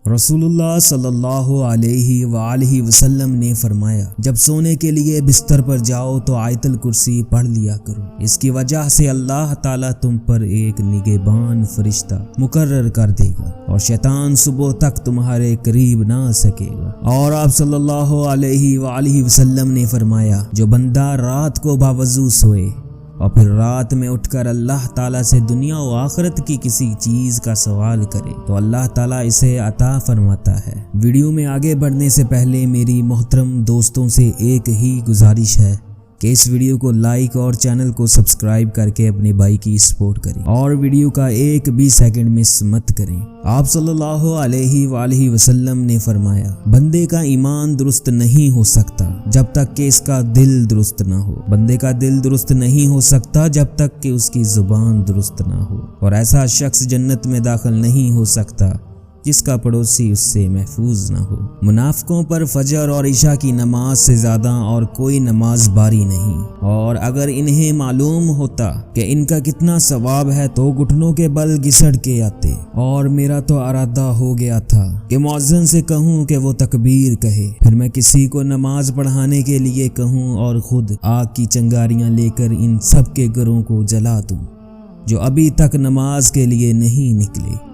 رسولullah सल्लल्लाहु अलैहि वआलिहि वसल्लम ने फरमाया, जब सोने के लिए बिस्तर पर जाओ तो आयतुल कुर्सी पढ़ लिया करो। इसकी वजह से अल्लाह ताला तुम पर एक निगहबान फरिश्ता मुकर्रर कर देगा और शैतान सुबह तक तुम्हारे करीब ना आ सकेगा। और आप सल्लल्लाहु अलैहि वआलिहि वसल्लम ने फरमाया, जो बंदा रात को बावजू सोए और फिर रात में उठकर अल्लाह ताला से दुनिया और आखिरत की किसी चीज का सवाल करे तो अल्लाह ताला इसे अता फरमाता है। वीडियो में आगे बढ़ने से पहले मेरी मोहतरम दोस्तों से एक ही गुजारिश है कि इस वीडियो को लाइक और चैनल को सब्सक्राइब करके अपने भाई की सपोर्ट करें और वीडियो का एक भी सेकंड मिस मत करें। आप सल्लल्लाहु अलैहि वआलिहि वसल्लम ने फरमाया, बंदे का ईमान दुरुस्त नहीं हो सकता जब तक कि इसका दिल दुरुस्त ना हो। बंदे का दिल दुरुस्त नहीं हो सकता जब तक कि उसकी जुबान दुरुस्त ना हो। और ऐसा शख्स जन्नत में दाखिल नहीं हो सकता जिसका पड़ोसी उससे महफूज ना हो। मुनाफिकों पर फजर और इशा की नमाज से ज्यादा और कोई नमाज बारी नहीं। और अगर इन्हें मालूम होता कि इनका कितना सवाब है तो घुटनों के बल घिसट के आते। और मेरा तो इरादा हो गया था कि मुअज्जिन से कहूँ कि वो तकबीर कहे, फिर मैं किसी को नमाज पढ़ाने के लिए कहूँ और खुद आग की चिंगारियां लेकर इन सब के घरों को जला दूं जो अभी तक नमाज के लिए नहीं निकले।